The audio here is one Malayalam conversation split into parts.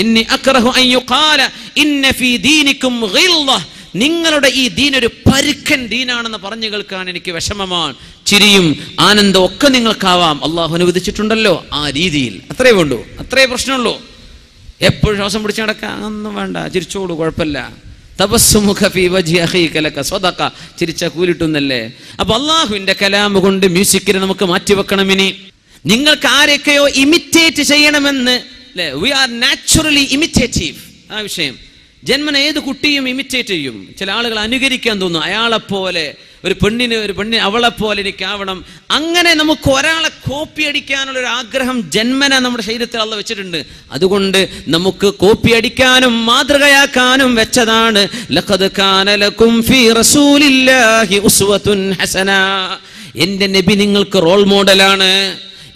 ഇന്നി അക്റഹു അൻ യുഖാല ഇന്ന ഫീ ദീനികും ഗിൽള, നിങ്ങളുടെ ഈ ദീൻ ഒരു പരുക്കൻ ദീനാണെന്ന് പറഞ്ഞു കേൾക്കാൻ എനിക്ക് വിഷമമാണ്. ചിരിയും ആനന്ദവും ഒക്കെ നിങ്ങൾക്കാവാം, അള്ളാഹു അനുവദിച്ചിട്ടുണ്ടല്ലോ ആ രീതിയിൽ. അത്രേ വേണ്ടൂ, അത്രേ പ്രശ്നമുള്ളൂ. എപ്പോഴും ശ്വാസം പിടിച്ച് നടക്കാൻ ഒന്നും വേണ്ട, ചിരിച്ചോളൂ, കുഴപ്പമില്ല. തബസ്സുമുക ഫീ വജ്ഹി അഖീക ലക സദഖ, ചിരിച്ച കൂലിട്ടുന്നല്ലേ. അപ്പൊ അള്ളാഹുവിന്റെ കലാം കൊണ്ട് മ്യൂസിക്കിനെ നമുക്ക് മാറ്റിവെക്കണം. ഇനി നിങ്ങൾക്ക് ആരെയൊക്കെയോ ഇമിറ്റേറ്റ് ചെയ്യണമെന്ന്, we are naturally imitative. ആ വിഷയം ജന്മന ഏത് കുട്ടിയും ഇമിറ്റേറ്റ് ചെയ്യും. ചില ആളുകൾ അനുകരിക്കാൻ തോന്നും, അയാളെപ്പോലെ ഒരു പെണ്ണിന് അവളെപ്പോലെ എനിക്കാവണം. അങ്ങനെ നമുക്ക് ഒരാളെ കോപ്പി അടിക്കാനുള്ളൊരു ആഗ്രഹം ജന്മന നമ്മുടെ ശരീരത്തിൽ അള്ളാഹു വെച്ചിട്ടുണ്ട്. അതുകൊണ്ട് നമുക്ക് കോപ്പി അടിക്കാനും മാതൃകയാക്കാനും വെച്ചതാണ്. ലഖദ് കാന ലക്കും ഫീ റസൂലില്ലാഹി ഉസ്വത്തുൻ ഹസന, എന്റെ നബി നിങ്ങൾക്ക് റോൾ മോഡലാണ്,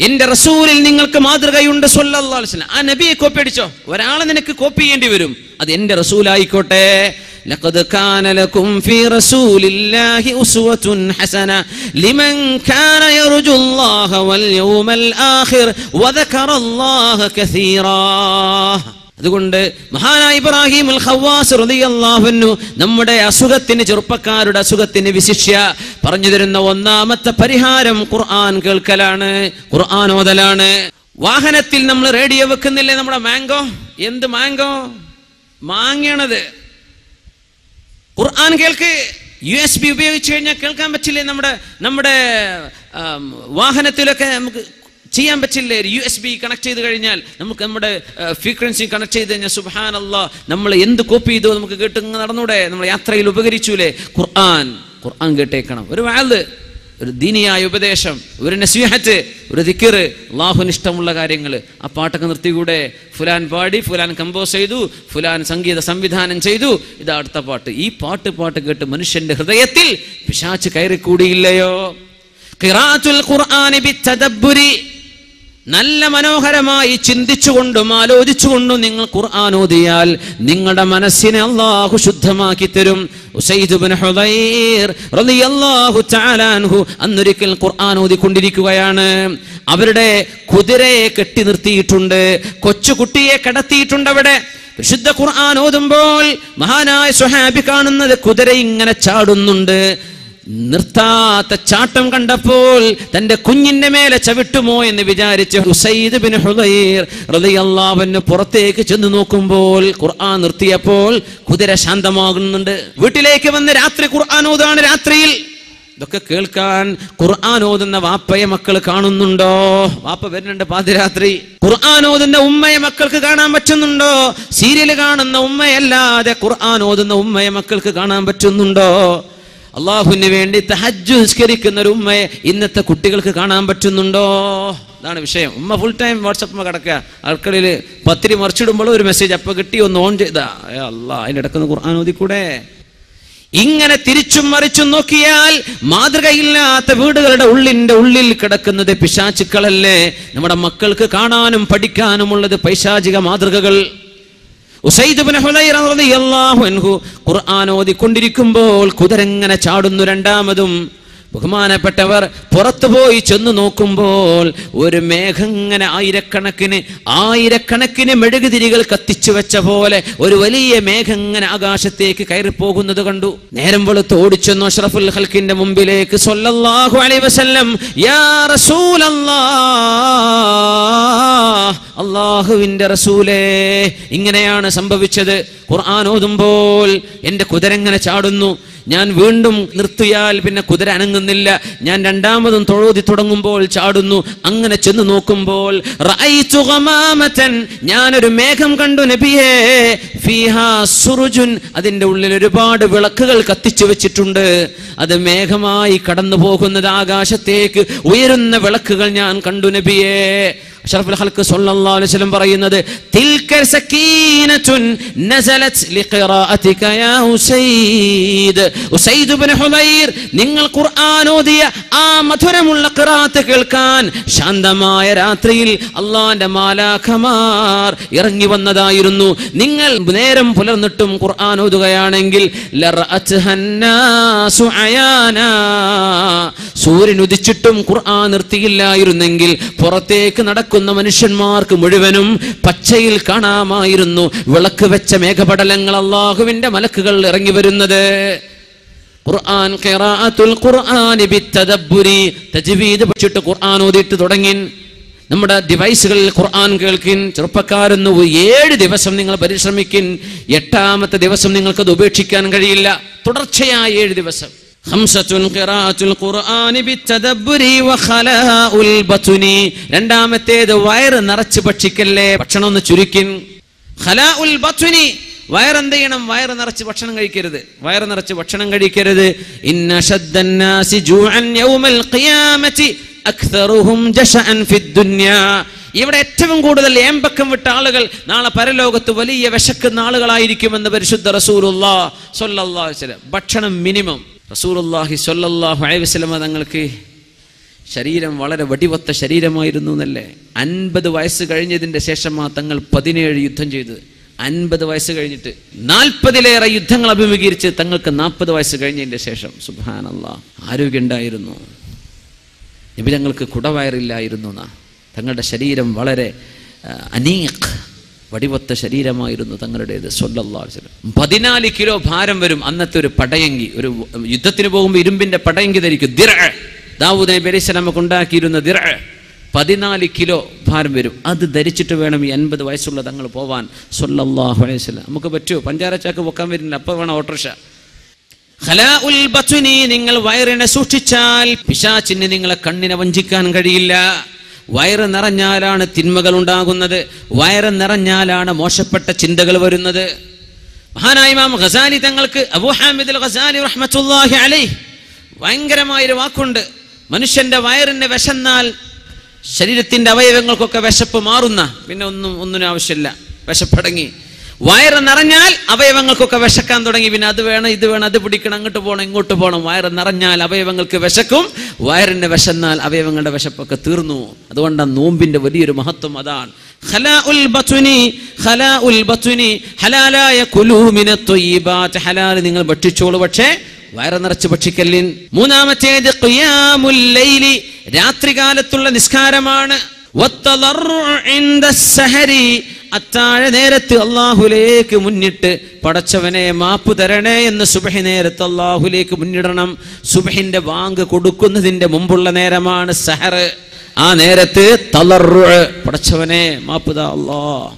എന്റെ റസൂലിൽ നിങ്ങൾക്ക് മാതൃകയുണ്ട് സ്വല്ലല്ലാഹു അലൈഹി വസല്ലം. ആ നബിയെ കോപ്പി അടിച്ചോ, ഒരാളെ നിനക്ക് കോപ്പി ചെയ്യേണ്ടി വരും, അത് എന്റെ റസൂലായിക്കോട്ടെ. ലഖദ് കാന ലക്കും ഫീ റസൂലില്ലാഹി ഉസ്വത്തുൻ ഹസന ലിമൻ കാന യർജുല്ലാഹ വൽ യൗമൽ ആഖിർ വദകറല്ലാഹ കസീറാ. അതുകൊണ്ട് മഹാനായ ഇബ്രാഹിം അൽ ഖവാസ് റളിയല്ലാഹു അൻഹു നമ്മുടെ അസുഖത്തിന്, ചെറുപ്പക്കാരുടെ അസുഖത്തിന് വിശിഷ്യ പറഞ്ഞു തരുന്ന ഒന്നാമത്തെ പരിഹാരം ഖുർആൻ കേൾക്കലാണ്, ഖുർആൻ ഓതലാണ്. വാഹനത്തിൽ നമ്മൾ റേഡിയോ വെക്കുന്നില്ലേ, നമ്മുടെ മാംഗോ, എന്ത് മാംഗോ, മാങ്ങയാണത്. ഖുർആൻ കേൾക്ക്. USB ഉപയോഗിച്ച് കഴിഞ്ഞാൽ കേൾക്കാൻ പറ്റില്ലേ? നമ്മുടെ വാഹനത്തിലൊക്കെ നമുക്ക് ചെയ്യാൻ പറ്റില്ലേ? USB കണക്ട് ചെയ്ത് കഴിഞ്ഞാൽ നമുക്ക് നമ്മുടെ ഫ്രീക്വൻസി കണക്ട് ചെയ്ത് കഴിഞ്ഞാൽ സുബ്ഹാനല്ലാഹ്, നമ്മൾ എന്ത് കോപ്പി ചെയ്തോ നമുക്ക് കേട്ട് നടന്നൂടെ? നമ്മൾ യാത്രയിൽ ഉപകരിച്ചൂലേ? ഖുർആൻ കേട്ടേക്കണം. ഒരു വഅദ്, ഒരു ദീനിയായ ഉപദേശം, ഒരു നസീഹത്ത്, ഒരു ദിക്ർ, അല്ലാഹുവിന് ഇഷ്ടമുള്ള കാര്യങ്ങൾ. ആ പാട്ടൊക്കെ നിർത്തിക്കൂടെ? ഫുലാൻ പാടി, ഫുലാൻ കമ്പോസ് ചെയ്തു, ഫുലാൻ സംഗീത സംവിധാനം ചെയ്തു, ഇതാ അടുത്ത പാട്ട്. ഈ പാട്ട് കേട്ട് മനുഷ്യന്റെ ഹൃദയത്തിൽ പിശാച് കയറിക്കൂടിയില്ലയോ? ഖിറാഅത്തുൽ ഖുർആനി ബിത്തദബ്ബുരി, നല്ല മനോഹരമായി ചിന്തിച്ചുകൊണ്ടും ആലോചിച്ചുകൊണ്ടും നിങ്ങൾ ഖുർആൻ ഓതിയാൽ നിങ്ങളുടെ മനസ്സിനെ അല്ലാഹു ശുദ്ധമാക്കി തരും. ഉസൈദ് ഇബ്നു ഹുദൈർ റളിയല്ലാഹു തആല അൻഹു അന്നൊരിക്കൽ ഖുർആൻ ഓതിക്കൊണ്ടിരിക്കുകയാണ്. അവരുടെ കുതിരയെ കെട്ടി നിർത്തിയിട്ടുണ്ട്, കൊച്ചുകുട്ടിയെ കിടത്തിയിട്ടുണ്ട് അവിടെ. വിശുദ്ധ ഖുർആൻ ഓതുമ്പോൾ മഹാനായ സ്വഹാബി കാണുന്നത് കുതിര ഇങ്ങനെ ചാടുന്നുണ്ട്. നിർത്താത്ത ചാട്ടം കണ്ടപ്പോൾ തന്റെ കുഞ്ഞിന്റെ മേലെ ചവിട്ടുമോ എന്ന് വിചാരിച്ച് ഉസൈദ് ഇബ്നു ഹുദൈർ റളിയല്ലാഹു അൻഹു പുറത്തേക്ക് ചെന്ന് നോക്കുമ്പോൾ ഖുർആൻ നിർത്തിയപ്പോൾ കുതിര ശാന്തമാകുന്നുണ്ട്. വീട്ടിലേക്ക് വന്ന് രാത്രി ഖുർആൻ ഓതാണ്. രാത്രിയിൽ ഇതൊക്കെ കേൾക്കാൻ ഖുർആൻ ഓതുന്ന വാപ്പയെ മക്കൾ കാണുന്നുണ്ടോ? വാപ്പ വരുന്നുണ്ട് പാതിരാത്രി. ഖുർആൻ ഓതുന്ന ഉമ്മയെ മക്കൾക്ക് കാണാൻ പറ്റുന്നുണ്ടോ? സീരിയൽ കാണുന്ന ഉമ്മയല്ലാതെ ഖുർആൻ ഓതുന്ന ഉമ്മയെ മക്കൾക്ക് കാണാൻ പറ്റുന്നുണ്ടോ? അള്ളാഹുവിന് വേണ്ടി തഹജ്ജുദ് നിസ്കരിക്കുന്ന ഒരു ഉമ്മയെ ഇന്നത്തെ കുട്ടികൾക്ക് കാണാൻ പറ്റുന്നുണ്ടോ? അതാണ് വിഷയം. ഉമ്മ ഫുൾ ടൈം വാട്സപ്പ് കിടക്കുക, ആൾക്കളിൽ പത്തിരി മറിച്ചിടുമ്പോൾ ഒരു മെസ്സേജ് അപ്പൊ കിട്ടി, ഒന്ന് ഓൺ ചെയ്താ അല്ലാ, അതിൻ്റെ ഇടക്കുന്ന ഖുർആൻ ഓതിക്കൂടെ? ഇങ്ങനെ തിരിച്ചും മറിച്ചും നോക്കിയാൽ മാതൃകയില്ലാത്ത വീടുകളുടെ ഉള്ളിൽ കിടക്കുന്നത് പിശാചുക്കളല്ലേ. നമ്മുടെ മക്കൾക്ക് കാണാനും പഠിക്കാനുമുള്ളത് പൈശാചിക മാതൃകകൾ. ഉസൈദ് ഇബ്നു ഹുദൈർ റളിയല്ലാഹു അൻഹു ഖുർആൻ ഓതിക്കൊണ്ടിരിക്കുമ്പോൾ കുതിരങ്ങനെ ചാടുന്നു. രണ്ടാമതും ബഹുമാനപ്പെട്ടവർ പുറത്തു പോയി ചെന്ന് നോക്കുമ്പോൾ ഒരു മേഘം ഇങ്ങനെ ആയിരക്കണക്കിന് മെഴുകുതിരികൾ കത്തിച്ചു വെച്ച പോലെ ഒരു വലിയ മേഘം ഇങ്ങനെ ആകാശത്തേക്ക് കയറിപ്പോകുന്നത് കണ്ടു. നേരം വെളുത്ത് ഓടിച്ചെന്നു അഷ്റഫുൽ ഖൽഖിന്റെ മുമ്പിലേക്ക് സ്വല്ലല്ലാഹു അലൈഹി വസല്ലം, യാ റസൂലല്ലാഹ്, അല്ലാഹുവിന്റെ റസൂലേ, ഇങ്ങനെയാണ് സംഭവിച്ചത്. ഖുർആൻ ഓതുമ്പോൾ എന്റെ കുതിര ഇങ്ങനെ ചാടുന്നു. ഞാൻ വീണ്ടും നിർത്തിയാൽ പിന്നെ കുതിര അനങ്ങുന്നില്ല. ഞാൻ രണ്ടാമതും തൊഴോതി തുടങ്ങുമ്പോൾ ചാടുന്നു. അങ്ങനെ ചെന്ന് നോക്കുമ്പോൾ റഅയ്തു ഗമാമതൻ, ഞാനൊരു മേഘം കണ്ടു നബിയേ, ഫീഹാ സുറുജുൻ, അതിന്റെ ഉള്ളിൽ ഒരുപാട് വിളക്കുകൾ കത്തിച്ചു വെച്ചിട്ടുണ്ട്. അത് മേഘമായി കടന്നു പോകുന്നത്, ആകാശത്തേക്ക് ഉയരുന്ന വിളക്കുകൾ ഞാൻ കണ്ടു നബിയേ. അഷ്റഫുൽ ഖൽഖ് സ്വല്ലല്ലാഹു അലൈഹി വസല്ലം പറയുന്നത്, തിൽക സകീനത്തുൻ നസലത് ലിഖിറാഅതിക യാ ഉസൈദ്. ഉസൈദ് ഇബ്നു ഹുദൈർ, നിങ്ങൾ ഖുർആൻ ഓതിയ ആ മധുരമുള്ള ഖിറാഅത്ത് കേൾക്കാൻ ശാന്തമായ രാത്രിയിൽ അല്ലാഹുവിന്റെ മാലാഖമാർ ഇറങ്ങി വന്നതായിരുന്നു. നിങ്ങൾ നേരം പുലർന്നിട്ടും ഖുർആൻ ഓതുകയാണെങ്കിൽ സൂര്യൻ ഉദിച്ചിട്ടും ഖുർആൻ നിർത്തിയില്ലായിരുന്നെങ്കിൽ പുറത്തേക്ക് നടക്കുന്ന മനുഷ്യന്മാർക്ക് മുഴുവനും പച്ചയിൽ കാണാമായിരുന്നു വിളക്ക് വെച്ച മേഘപടലങ്ങൾ, അല്ലാഹുവിന്റെ മലക്കുകൾ ഇറങ്ങി വരുന്നത്. ഖുർആൻ ഖിറാഅത്തുൽ ഖുർആനി ബിത്തദബ്ബുരി, തജ്വീദ് പഠിച്ചിട്ട് ഖുർആൻ ഓതിയിട്ട് തുടങ്ങി. നമ്മുടെ ഡിവൈസുകളിൽ ഖുർആൻ കേൾക്കിൻ. ചെറുപ്പക്കാരൊന്ന് 7 ദിവസം നിങ്ങൾ പരിശ്രമിക്കിൻ. 8ാമത്തെ ദിവസം നിങ്ങൾക്കത് ഉപേക്ഷിക്കാൻ കഴിയില്ല. തുടർച്ചയായ 7 ദിവസം. ഖംസത്തുൻ ഖിറാഅത്തുൽ ഖുർആനി ബിത്തദബ്ബുരി വഖലാഉൽ ബത്നി. രണ്ടാമത്തേത് വയറ് നിറച്ച് ഭക്ഷിക്കല്ലേ, ഭക്ഷണം ഒന്ന് ചുരുക്കിൻ. ഖലാഉൽ ബത്നി, വയറെന്ത് ചെയ്യണം? വയറ് നിറച്ച് ഭക്ഷണം കഴിക്കരുത്. വയറ് നിറച്ച് ഭക്ഷണം കഴിക്കരുത്. ഇന്ന ശദ്ദന്നാസി ജൂഅൻ യൗമൽ ഖിയാമത്തി അക്തറുഹും ജശഅൻ ഫിദ്ദുനിയാ. ഇവിടെ ഏറ്റവും കൂടുതൽ ഏമ്പക്കം വിട്ട ആളുകൾ നാളെ പരലോകത്ത് വലിയ വിശക്കുന്ന ആളുകളായിരിക്കുമെന്ന് പരിശുദ്ധ റസൂലുള്ളാഹി സ്വല്ലല്ലാഹു അലൈഹി വസല്ലം. ഭക്ഷണം മിനിമം. റസൂലുള്ളാഹി സ്വല്ലല്ലാഹു അലൈഹി വസല്ലം തങ്ങൾക്ക് ശരീരം വളരെ വടിവത്ത ശരീരമായിരുന്നു എന്നല്ലേ. 50 വയസ്സ് കഴിഞ്ഞതിന്റെ ശേഷമാണ് തങ്ങൾ 17 യുദ്ധം ചെയ്തത്. 50 വയസ്സ് കഴിഞ്ഞിട്ട് 40ലേറെ യുദ്ധങ്ങൾ അഭിമുഖീകരിച്ച് തങ്ങൾക്ക് 40 വയസ്സ് കഴിഞ്ഞതിന്റെ ശേഷം. സുബ്ഹാനല്ലാഹ്. ആരോഗ്യം ഉണ്ടായിരുന്നു. നബി തങ്ങൾക്ക് കുടവയറില്ലായിരുന്നു. തങ്ങളുടെ ശരീരം വളരെ അനീഖ്, വടിവത്ത ശരീരമായിരുന്നു തങ്ങളുടേത് സ്വല്ലല്ലാഹു അലൈഹി വസല്ലം. 14 കിലോ ഭാരം വരും അന്നത്തെ ഒരു പടയങ്കി. ഒരു യുദ്ധത്തിന് പോകുമ്പോൾ ഇരുമ്പിന്റെ പടയങ്കി ധരിക്കും. ദിർഅ, ദാവൂദ് നബി അലൈഹി സ്വലാമൊക്കെ ഉണ്ടാക്കിയിരുന്ന ദിർഅ 14 കിലോ ഭാരം വരും. അത് ധരിച്ചിട്ട് വേണം ഈ 50 വയസ്സുള്ള തങ്ങൾ പോവാൻ സ്വല്ലല്ലാഹു അലൈഹി വസല്ലം. നമുക്ക് പറ്റുമോ? പഞ്ചാരച്ചാക്ക് പൊക്കാൻ വരുന്നില്ല, അപ്പോൾ വേണം ഓട്ടോറിക്ഷ. ഖലാഉൽ ബത്നി, നിങ്ങൾ വയറിനെ സൂക്ഷിച്ചാൽ പിശാചിന് നിങ്ങളെ കണ്ണിനെ വഞ്ചിക്കാൻ കഴിയില്ല. വയറ് നിറഞ്ഞാലാണ് തിന്മകൾ ഉണ്ടാകുന്നത്. വയറ് നിറഞ്ഞാലാണ് മോശപ്പെട്ട ചിന്തകൾ വരുന്നത്. മഹാനായ ഇമാം ഗസാലി തങ്ങൾക്ക്, അബൂ ഹാമിദ് അൽ ഗസാലി റഹ്മത്തുള്ളാഹി അലൈഹി, ഭയങ്കരമായൊരു വാക്കുണ്ട്. മനുഷ്യന്റെ വയറിന് വിശന്നാൽ ശരീരത്തിന്റെ അവയവങ്ങൾക്കൊക്കെ വിശപ്പ് മാറുന്ന, പിന്നെ ഒന്നിനും ആവശ്യമില്ല, വിശപ്പടങ്ങി. വയറ് നിറഞ്ഞാൽ അവയവങ്ങൾക്കൊക്കെ വിശക്കാൻ തുടങ്ങി. പിന്നെ അത് വേണം, ഇത് വേണം, അത് പിടിക്കണം, അങ്ങോട്ട് പോകണം, ഇങ്ങോട്ട് പോകണം. വയറ് നിറഞ്ഞാൽ അവയവങ്ങൾക്ക് വിശക്കും. വയറിന് വിശന്നാൽ അവയവങ്ങളുടെ വിശപ്പൊക്കെ തീർന്നു. അതുകൊണ്ടാണ് നോമ്പിന്റെ വലിയൊരു മഹത്വം അതാണ്. ഖലാഉൽ ബത്നി, ഖലാഉൽ ബത്നി, ഹലാലായ കുലൂ മിനത് ത്വയ്യിബാത്ത്, ഹലാൽ നിങ്ങൾ ഭക്ഷിച്ചോളൂ, പക്ഷേ വയറ് നിറച്ച് ഭക്ഷിക്കല്ലിൻ. മൂന്നാമത്തേത് ഖിയാമുൽ ലൈലി, രാത്രികാലത്തുള്ള നിസ്കാരമാണ്. അത്താഴ നേരത്ത് അല്ലാഹുലേക്ക് മുന്നിട്ട് പടച്ചവനെ മാപ്പ് തരണേ എന്ന് സുബ്ഹി നേരത്ത് അല്ലാഹുലേക്ക് മുന്നിടണം. സുബ്ഹിന്റെ ബാങ്ക് കൊടുക്കുന്നതിന്റെ മുമ്പുള്ള നേരമാണ് സഹർ. ആ നേരത്ത് തളർറു, പടച്ചവനെ മാപ്പുതാ, അല്ലാഹ്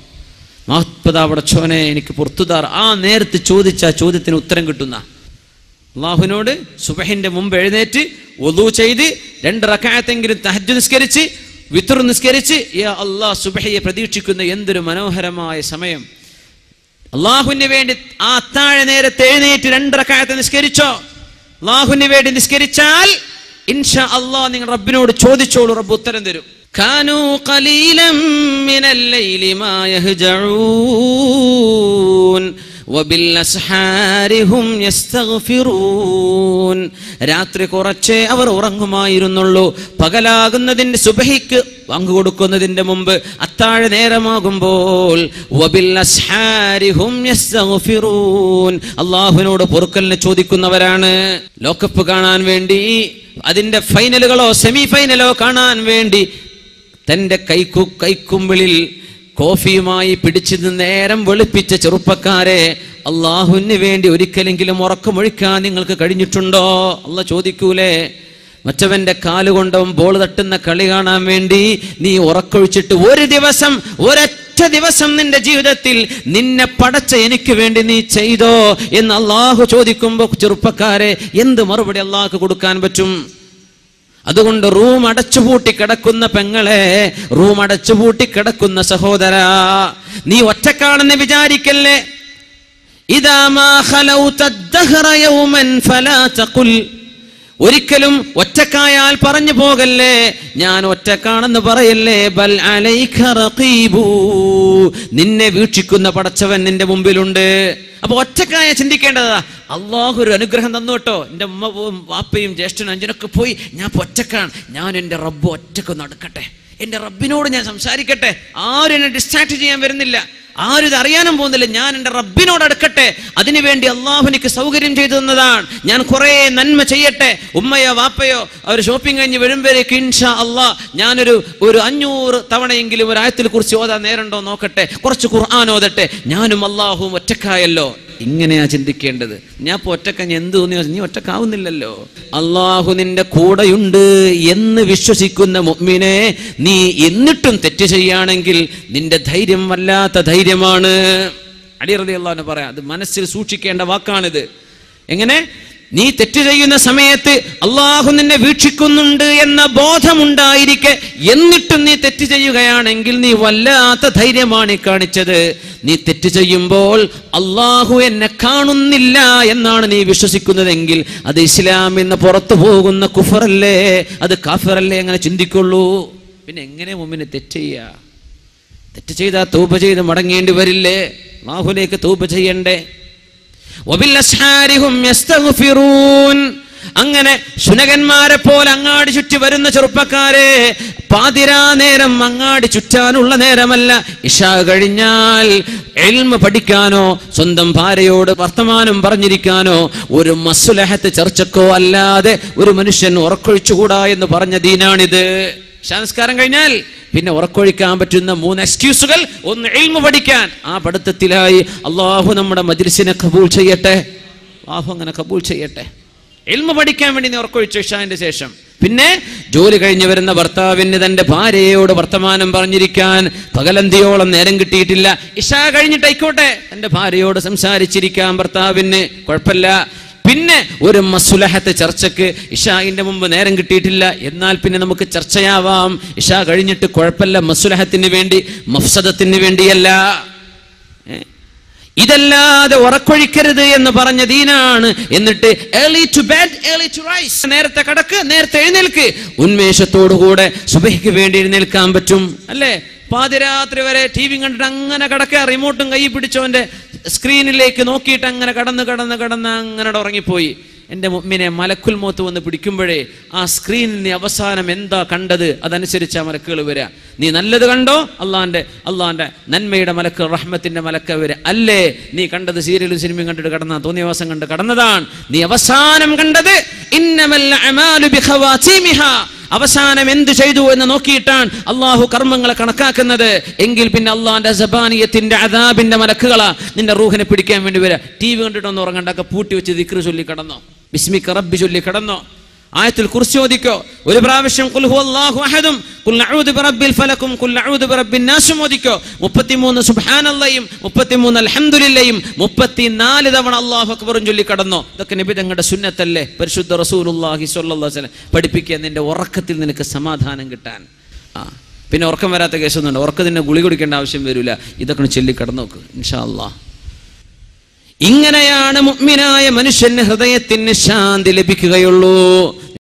മാപ്പുതാ, പടച്ചവനെ എനിക്ക് പുറത്തുതാർ. ആ നേരത്ത് ചോദിച്ച ചോദ്യത്തിന് ഉത്തരം കിട്ടുന്ന അല്ലാഹുവിനോട് സുബ്ഹിന്റെ മുമ്പ് എഴുന്നേറ്റ് വുളൂ ചെയ്ത് 2 റക്അത്തെങ്കിലും തഹജ്ജുദ് നിസ്കരിച്ച് വിത്ർ നിസ്കരിച്ച് യാ അല്ലാഹ് സുബ്ഹിയെ പ്രതീക്ഷിക്കുന്ന എന്തൊരു മനോഹരമായ സമയം. അല്ലാഹുവിന് വേണ്ടി ആ അത്താഴ നേരത്തെ എഴുന്നേറ്റ് 2 റക്അത്ത് നിസ്കരിച്ചോ, അല്ലാഹുവിന് വേണ്ടി നിസ്കരിച്ചാൽ ഇൻഷാ അല്ലാഹ് നിങ്ങൾ റബ്ബിനോട് ചോദിച്ചോളൂ, റബ്ബ് ഉത്തരം തരും. കാനൂ ഖലീലൻ മിനൽ ലൈലി മാ യഹ്ജഊൻ വബിൽഅസ്ഹാരിഹും യസ്തഗ്ഫിറൂൻ. രാത്രി കുറച്ചേ അവർ ഉറങ്ങുമായിരുന്നുള്ളൂ. പകലാകുന്നതിന്റെ സുബ്ഹിക്ക് പങ്കു കൊടുക്കുന്നതിന്റെ മുമ്പ് അത്താഴ നേരമാകുമ്പോൾ വബിൽഅസ്ഹാരിഹും യസ്തഗ്ഫിറൂൻ, അല്ലാഹുവിനോട് പൊറുക്കലിനെ ചോദിക്കുന്നവരാണ്. ലോകകപ്പ് കാണാൻ വേണ്ടി, അതിന്റെ ഫൈനലുകളോ സെമി ഫൈനലോ കാണാൻ വേണ്ടി തന്റെ കൈക്കുമ്പിളിൽ കോഫിയുമായി പിടിച്ചു നേരം വെളുപ്പിച്ച ചെറുപ്പക്കാരെ, അള്ളാഹുവിന് വേണ്ടി ഒരിക്കലെങ്കിലും ഉറക്കമൊഴിക്കാൻ നിങ്ങൾക്ക് കഴിഞ്ഞിട്ടുണ്ടോ? അള്ളാഹ് ചോദിക്കൂലേ? മറ്റവന്റെ കാലുകൊണ്ടവൻ ബോൾ തട്ടുന്ന കളി കാണാൻ വേണ്ടി നീ ഉറക്കൊഴിച്ചിട്ട് ഒരൊറ്റ ദിവസം നിന്റെ ജീവിതത്തിൽ നിന്നെ പടച്ച എനിക്ക് വേണ്ടി നീ ചെയ്തോ എന്ന് അള്ളാഹു ചോദിക്കുമ്പോ ചെറുപ്പക്കാരെ എന്ത് മറുപടി അള്ളാഹ്ക്ക് കൊടുക്കാൻ പറ്റും? അതുകൊണ്ട് റൂം അടച്ചുപൂട്ടി കിടക്കുന്ന പെങ്ങളെ, റൂം അടച്ചുപൂട്ടി കിടക്കുന്ന സഹോദരാ, നീ ഒറ്റക്കാണെന്ന് വിചാരിക്കല്ലേ. ഇദാ മാ ഖലൗത ദഹറ യൗമൻ ഫലാ തഖുൽ, ഒരിക്കലും ഒറ്റക്കായാൽ പറഞ്ഞു പോകല്ലേ, ഞാൻ ഒറ്റക്കാണെന്ന് പറയല്ലേ. ബൽ അലൈക റഖീബു, നിന്നെ വീക്ഷിക്കുന്ന പടച്ചവൻ നിന്റെ മുമ്പിലുണ്ട്. അപ്പൊ ഒറ്റക്കായ ചിന്തിക്കേണ്ടതാ, അള്ളാഹു ഒരു അനുഗ്രഹം തന്നു കേട്ടോ, എൻ്റെ ഉമ്മവും വാപ്പയും ജ്യേഷ്ഠനും അഞ്ചനൊക്കെ പോയി, ഞാൻ ഒറ്റക്കാണ്, ഞാൻ എൻ്റെ റബ്ബ് ഒറ്റക്കൊന്ന് അടുക്കട്ടെ, എൻ്റെ റബ്ബിനോട് ഞാൻ സംസാരിക്കട്ടെ, ആരും എന്നെ ഡിസ്ട്രാക്ട് ചെയ്യാൻ വരുന്നില്ല. ആരും ഇത് അറിയാനും പോകുന്നില്ല. ഞാൻ എൻ്റെ റബ്ബിനോട് അടുക്കട്ടെ, അതിനുവേണ്ടി അള്ളാഹു എനിക്ക് സൗകര്യം ചെയ്തു തന്നതാണ്. ഞാൻ കുറേ നന്മ ചെയ്യട്ടെ. ഉമ്മയോ വാപ്പയോ അവർ ഷോപ്പിംഗ് കഴിഞ്ഞ് വരുമ്പോഴേക്ക് ഇൻഷാ അള്ളാഹ് ഞാനൊരു 500 തവണയെങ്കിലും ഒരു ആയത്തിൽ കുറിച്ച് ഓതാൻ നേരണ്ടോ നോക്കട്ടെ, കുറച്ച് ഖുർആൻ ഓതട്ടെ. ഞാനും അള്ളാഹുവും ഒറ്റക്കായല്ലോ. ഇങ്ങനെയാ ചിന്തിക്കേണ്ടത്. ഞാൻ ഇപ്പോൾ ഒറ്റക്കഞ്ഞ് എന്ത് തോന്നിയോ, നീ ഒറ്റക്കാവുന്നില്ലല്ലോ. അള്ളാഹു നിന്റെ കൂടെയുണ്ട് എന്ന് വിശ്വസിക്കുന്ന മുഅ്മിനെ നീ എന്നിട്ടും തെറ്റ് ചെയ്യുകയാണെങ്കിൽ നിന്റെ ധൈര്യം വല്ലാത്ത ധൈര്യമാണ്. അലി റളിയല്ലാഹു അൻഹു പറയാം, അത് മനസ്സിൽ സൂക്ഷിക്കേണ്ട വാക്കാണിത്. എങ്ങനെ? നീ തെറ്റ് ചെയ്യുന്ന സമയത്ത് അള്ളാഹു നിന്നെ വീക്ഷിക്കുന്നുണ്ട് എന്ന ബോധമുണ്ടായിരിക്കെ എന്നിട്ടും നീ തെറ്റ് ചെയ്യുകയാണെങ്കിൽ നീ വല്ലാത്ത ധൈര്യമാണ് കാണിച്ചത്. നീ തെറ്റ് ചെയ്യുമ്പോൾ അള്ളാഹു എന്നെ കാണുന്നില്ല എന്നാണ് നീ വിശ്വസിക്കുന്നതെങ്കിൽ അത് ഇസ്ലാമിൽ നിന്ന് പുറത്തു പോകുന്ന കുഫറല്ലേ, അത് കാഫിറല്ലേ? അങ്ങനെ ചിന്തിക്കുള്ളൂ. പിന്നെ എങ്ങനെ മുഅ്മിന് തെറ്റ് ചെയ്യുക? തെറ്റ് ചെയ്താൽ തൗബ ചെയ്ത് മടങ്ങേണ്ടി വരില്ലേ? അള്ളാഹുലേക്ക് തൗബ ചെയ്യണ്ടേ? അങ്ങനെ ശുനകന്മാരെ പോലെ അങ്ങാടി ചുറ്റി വരുന്ന ചെറുപ്പക്കാരെ, പാതിരാ നേരം അങ്ങാടി ചുറ്റാനുള്ള നേരമല്ല. ഇശാ കഴിഞ്ഞാൽ ഇൽമ പഠിക്കാനോ സ്വന്തം ഭാര്യയോട് വർത്തമാനം പറഞ്ഞിരിക്കാനോ ഒരു മസ്ലഹത്ത് ചർച്ചക്കോ അല്ലാതെ ഒരു മനുഷ്യൻ ഉറക്കൊഴിച്ചുകൂടാ എന്ന് പറഞ്ഞ ദീനാണിത്. സംസ്കാരം കഴിഞ്ഞാൽ പിന്നെ ഉറക്കൊഴിക്കാൻ പറ്റുന്ന 3 എക്സ്ക്യൂസുകൾ. ഒന്ന്, ഇൽമു പഠിക്കാൻ. ആ പഠിത്തത്തിലായി അള്ളാഹു നമ്മുടെ മജ്ലിസിനെ കബൂൽ ചെയ്യട്ടെ. അള്ളാഹു അങ്ങനെ കബൂൽ ചെയ്യട്ടെ. ഇൽമു പഠിക്കാൻ വേണ്ടി നീ ഉറക്കൊഴിച്ചു ഇശാന്റെ ശേഷം. പിന്നെ ജോലി കഴിഞ്ഞ് വരുന്ന ഭർത്താവിന് തന്റെ ഭാര്യയോട് വർത്തമാനം പറഞ്ഞിരിക്കാൻ പകലന്തിയോളം നേരം കിട്ടിയിട്ടില്ല. ഇശാ കഴിഞ്ഞിട്ടായിക്കോട്ടെ തന്റെ ഭാര്യയോട് സംസാരിച്ചിരിക്കാൻ ഭർത്താവിന് കുഴപ്പമില്ല. പിന്നെ ഒരു മസ്ലഹത്ത് ചർച്ചക്ക് ഇശാഇന്റെ മുമ്പ് നേരം കിട്ടിയിട്ടില്ല, എന്നാൽ പിന്നെ നമുക്ക് ചർച്ചയാവാം. ഇശാ കഴിഞ്ഞിട്ട് കുഴപ്പമില്ല, മസ്ലഹത്തിന് വേണ്ടി, മഫ്സദത്തിന് വേണ്ടിയല്ല. ഇതല്ലാതെ ഉറക്കൊഴിക്കരുത് എന്ന് പറഞ്ഞ ദീനാണ്. എന്നിട്ട് early to bed, early to rise, നേരത്തെ കിടക്ക്, നേരത്തെ എഴുന്നേൽക്ക്. ഉന്മേഷത്തോടുകൂടെ സുബഹിക്ക് വേണ്ടി എഴുന്നേൽക്കാൻ പറ്റും അല്ലേ? പാതിരാത്രി വരെ ടി വി കണ്ടിട്ട് അങ്ങനെ കിടക്കുക, റിമോട്ടും കൈ പിടിച്ചവന്റെ സ്ക്രീനിലേക്ക് നോക്കിയിട്ട് അങ്ങനെ കടന്ന് അങ്ങനെ ഉറങ്ങിപ്പോയി. എൻ്റെ മുഅ്മിനെ, മലക്കുൽ മൗത്ത് വന്ന് പിടിക്കുമ്പോഴേ ആ സ്ക്രീനിന് അവസാനം എന്താ കണ്ടത് അതനുസരിച്ച് മലക്കുകൾ വരിക. നീ നല്ലത് കണ്ടോ, അള്ളാന്റെ നന്മയുടെ മലക്ക്, റഹ്മത്തിന്റെ മലക്ക് വരിക. അല്ലേ നീ കണ്ടത് സീരിയലും സിനിമയും കണ്ടിട്ട് കടന്ന, തോന്നിയവാസം കണ്ട് കടന്നതാണ്. നീ അവസാനം കണ്ടത് ഇന്നമൽ അഅമാലു ബിഖവാതീമിഹാ, അവസാനം എന്ത് ചെയ്തു എന്ന് നോക്കിയിട്ടാണ് അള്ളാഹു കർമ്മങ്ങളെ കണക്കാക്കുന്നത്. എങ്കിൽ പിന്നെ അള്ളാന്റെ സബാനിയത്തിന്റെ അദാബിന്റെ മലക്കുകളാ നിന്റെ റൂഹിനെ പിടിക്കാൻ വേണ്ടി വരിക. ടി വി കണ്ടിട്ടൊന്നും ഉറങ്ങണ്ടൊക്കെ പൂട്ടി വെച്ച് ദിക്ർ ചൊല്ലി കിടന്നോ, ബിസ്മിക റബ്ബി ചൊല്ലി കിടന്നോ, ആയത്തുൽ കുർസി ഓദിക്കോ, ഒരു പ്രാവശ്യം ഖുൽ ഹുവല്ലാഹു അഹദും ഖുൽ അഊദു ബിറബ്ബിൽ ഫലകും ഖുൽ അഊദു ബിറബ്ബിൻ നാസ് ഓദിക്കോ. 33 സുബ്ഹാനല്ലാഹയും 33 അൽഹംദുലില്ലയും 34 തവണ അല്ലാഹു അക്ബറും ചൊല്ലി കടന്നോ. ഇതൊക്കെ നബി തങ്ങളുടെ സുന്നത്തല്ലേ? പരിശുദ്ധ റസൂലുള്ളാഹി സ്വല്ലല്ലാഹു അലൈഹി വസല്ലം പഠിപ്പിക്കുക നിന്റെ ഉറക്കത്തിൽ നിനക്ക് സമാധാനം കിട്ടാൻ. പിന്നെ ഉറക്കം വരാത്ത കേസൊന്നുണ്ട്, ഉറക്കത്തിന് ഗുളി കുടിക്കേണ്ട ആവശ്യം വരില്ല. ഇതൊക്കെ ചൊല്ലി കടന്നു നോക്ക് ഇൻഷാ അല്ലാഹ്. ഇങ്ങനെയാണ് മുഅ്മിനായ മനുഷ്യന് ഹൃദയത്തിന് ശാന്തി ലഭിക്കുകയുള്ളൂ.